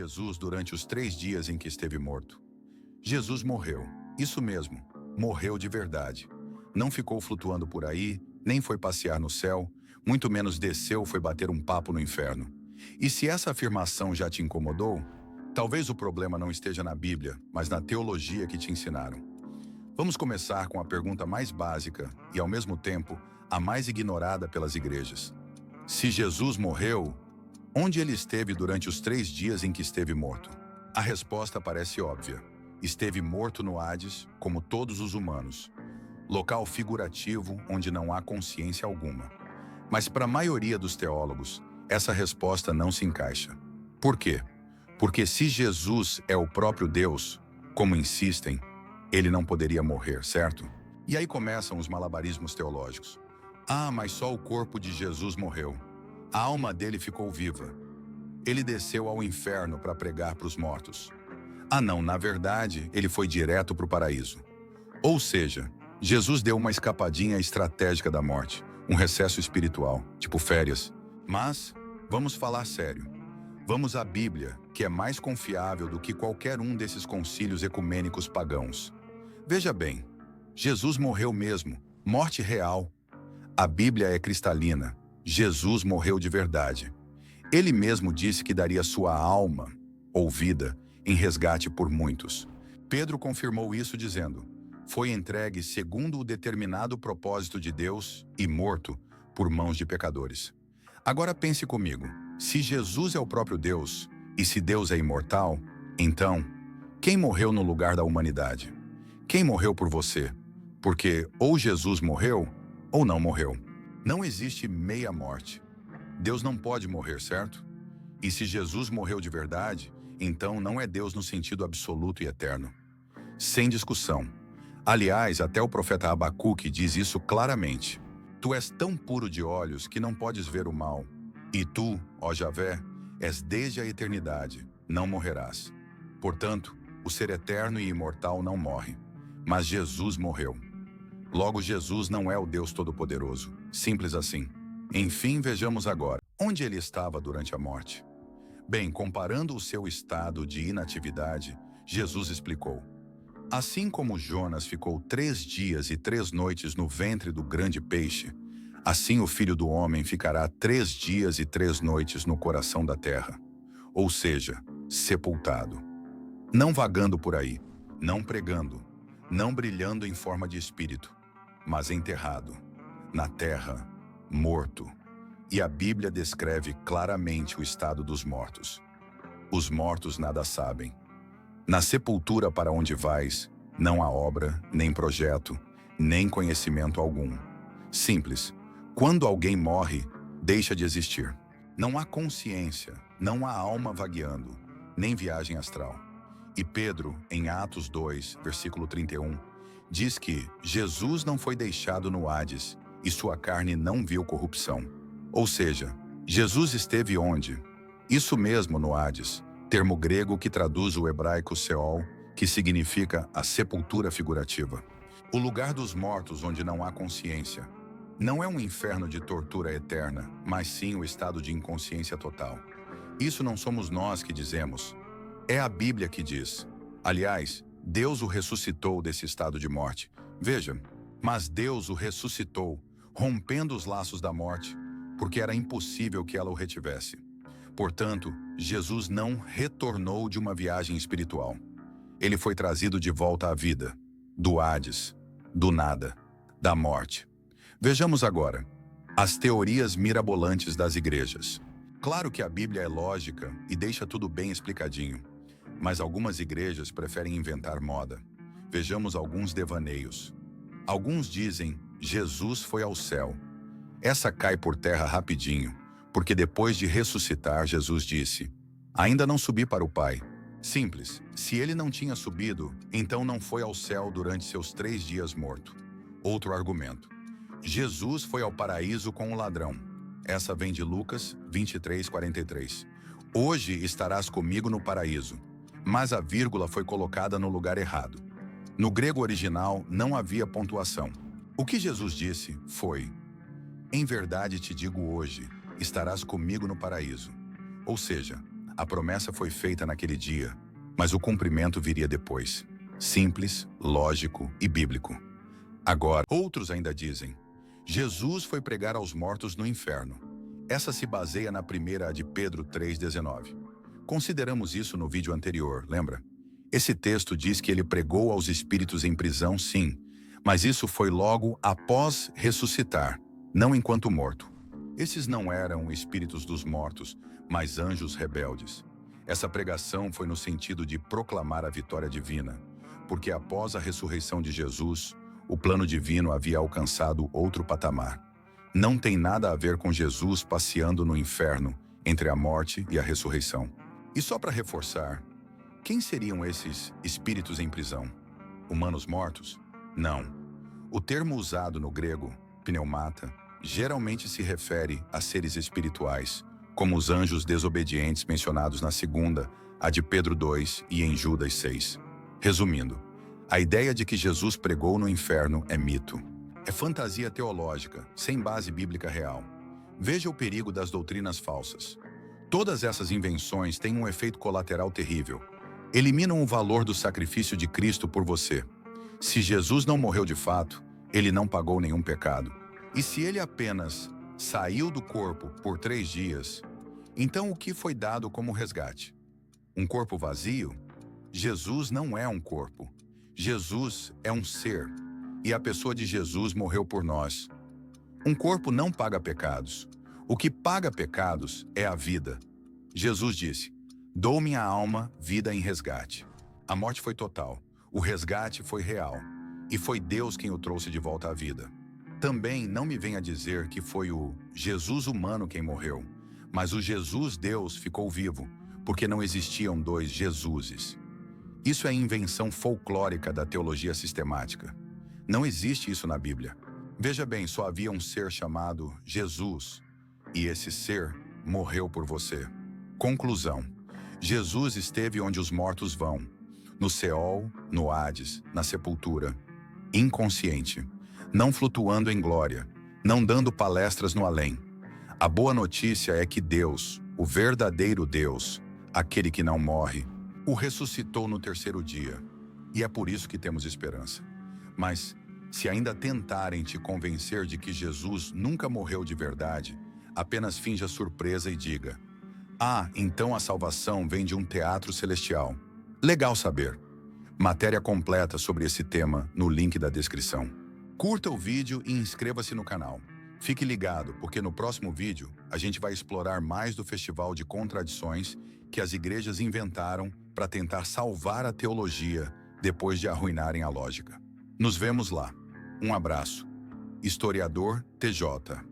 Jesus durante os 3 dias em que esteve morto? Jesus morreu, isso mesmo, morreu de verdade. Não ficou flutuando por aí, nem foi passear no céu, muito menos desceu foi bater um papo no inferno. E se essa afirmação já te incomodou, talvez o problema não esteja na Bíblia, mas na teologia que te ensinaram. Vamos começar com a pergunta mais básica e, ao mesmo tempo, a mais ignorada pelas igrejas. Se Jesus morreu, onde ele esteve durante os 3 dias em que esteve morto? A resposta parece óbvia. Esteve morto no Hades, como todos os humanos. Local figurativo onde não há consciência alguma. Mas para a maioria dos teólogos, essa resposta não se encaixa. Por quê? Porque se Jesus é o próprio Deus, como insistem, ele não poderia morrer, certo? E aí começam os malabarismos teológicos. Ah, mas só o corpo de Jesus morreu. A alma dele ficou viva. Ele desceu ao inferno para pregar para os mortos. Ah não, na verdade, ele foi direto para o paraíso. Ou seja, Jesus deu uma escapadinha estratégica da morte, um recesso espiritual, tipo férias. Mas, vamos falar sério. Vamos à Bíblia, que é mais confiável do que qualquer um desses concílios ecumênicos pagãos. Veja bem, Jesus morreu mesmo, morte real. A Bíblia é cristalina. Jesus morreu de verdade. Ele mesmo disse que daria sua alma, ou vida, em resgate por muitos. Pedro confirmou isso dizendo: foi entregue segundo o determinado propósito de Deus e morto por mãos de pecadores. Agora pense comigo, se Jesus é o próprio Deus, e se Deus é imortal, então, quem morreu no lugar da humanidade? Quem morreu por você? Porque ou Jesus morreu, ou não morreu. Não existe meia morte. Deus não pode morrer, certo? E se Jesus morreu de verdade, então não é Deus no sentido absoluto e eterno. Sem discussão. Aliás, até o profeta Abacuque diz isso claramente. Tu és tão puro de olhos que não podes ver o mal. E tu, ó Javé, és desde a eternidade, não morrerás. Portanto, o ser eterno e imortal não morre. Mas Jesus morreu. Logo, Jesus não é o Deus Todo-Poderoso. Simples assim. Enfim, vejamos agora. Onde ele estava durante a morte? Bem, comparando o seu estado de inatividade, Jesus explicou: assim como Jonas ficou 3 dias e 3 noites no ventre do grande peixe, assim o Filho do Homem ficará 3 dias e 3 noites no coração da terra. Ou seja, sepultado. Não vagando por aí, não pregando, não brilhando em forma de espírito, mas enterrado, na terra, morto. E a Bíblia descreve claramente o estado dos mortos. Os mortos nada sabem. Na sepultura para onde vais, não há obra, nem projeto, nem conhecimento algum. Simples. Quando alguém morre, deixa de existir. Não há consciência, não há alma vagueando, nem viagem astral. E Pedro, em Atos 2, versículo 31, diz que Jesus não foi deixado no Hades e sua carne não viu corrupção. Ou seja, Jesus esteve onde? Isso mesmo, no Hades, termo grego que traduz o hebraico Seol, que significa a sepultura figurativa. O lugar dos mortos onde não há consciência. Não é um inferno de tortura eterna, mas sim o estado de inconsciência total. Isso não somos nós que dizemos. É a Bíblia que diz. Aliás, Deus o ressuscitou desse estado de morte. Veja, mas Deus o ressuscitou, rompendo os laços da morte, porque era impossível que ela o retivesse. Portanto, Jesus não retornou de uma viagem espiritual. Ele foi trazido de volta à vida, do Hades, do nada, da morte. Vejamos agora as teorias mirabolantes das igrejas. Claro que a Bíblia é lógica e deixa tudo bem explicadinho, mas algumas igrejas preferem inventar moda. Vejamos alguns devaneios. Alguns dizem: Jesus foi ao céu. Essa cai por terra rapidinho, porque depois de ressuscitar, Jesus disse: ainda não subi para o Pai. Simples. Se ele não tinha subido, então não foi ao céu durante seus 3 dias morto. Outro argumento: Jesus foi ao paraíso com o ladrão. Essa vem de Lucas 23:43. Hoje estarás comigo no paraíso. Mas a vírgula foi colocada no lugar errado. No grego original não havia pontuação. O que Jesus disse foi: em verdade te digo hoje, estarás comigo no paraíso. Ou seja, A promessa foi feita naquele dia, mas o cumprimento viria depois. Simples, lógico e bíblico. Agora, outros ainda dizem: Jesus foi pregar aos mortos no inferno. Essa se baseia na primeira de Pedro 3,19. Consideramos isso no vídeo anterior, lembra? Esse texto diz que ele pregou aos espíritos em prisão, sim, mas isso foi logo após ressuscitar, não enquanto morto. Esses não eram espíritos dos mortos, mas anjos rebeldes. Essa pregação foi no sentido de proclamar a vitória divina, porque após a ressurreição de Jesus, o plano divino havia alcançado outro patamar. Não tem nada a ver com Jesus passeando no inferno, entre a morte e a ressurreição. E só para reforçar, quem seriam esses espíritos em prisão? Humanos mortos? Não. O termo usado no grego, pneumata, geralmente se refere a seres espirituais, como os anjos desobedientes mencionados na segunda, a de Pedro 2 e em Judas 6. Resumindo, a ideia de que Jesus pregou no inferno é mito. É fantasia teológica, sem base bíblica real. Veja o perigo das doutrinas falsas. Todas essas invenções têm um efeito colateral terrível. Eliminam o valor do sacrifício de Cristo por você. Se Jesus não morreu de fato, ele não pagou nenhum pecado. E se ele apenas saiu do corpo por 3 dias, então o que foi dado como resgate? Um corpo vazio? Jesus não é um corpo. Jesus é um ser. E a pessoa de Jesus morreu por nós. Um corpo não paga pecados. O que paga pecados é a vida. Jesus disse: "Dou minha alma, vida em resgate." A morte foi total. O resgate foi real. E foi Deus quem o trouxe de volta à vida. Também não me venha dizer que foi o Jesus humano quem morreu, mas o Jesus Deus ficou vivo, porque não existiam 2 Jesuses. Isso é invenção folclórica da teologia sistemática. Não existe isso na Bíblia. Veja bem, só havia um ser chamado Jesus, e esse ser morreu por você. Conclusão: Jesus esteve onde os mortos vão, no Seol, no Hades, na sepultura, inconsciente, não flutuando em glória, não dando palestras no além. A boa notícia é que Deus, o verdadeiro Deus, aquele que não morre, o ressuscitou no 3º dia. E é por isso que temos esperança. Mas, se ainda tentarem te convencer de que Jesus nunca morreu de verdade, apenas finja surpresa e diga: "Ah, então a salvação vem de um teatro celestial." Legal saber. Matéria completa sobre esse tema no link da descrição. Curta o vídeo e inscreva-se no canal. Fique ligado, porque no próximo vídeo a gente vai explorar mais do festival de contradições que as igrejas inventaram para tentar salvar a teologia depois de arruinarem a lógica. Nos vemos lá. Um abraço. Historiador TJ.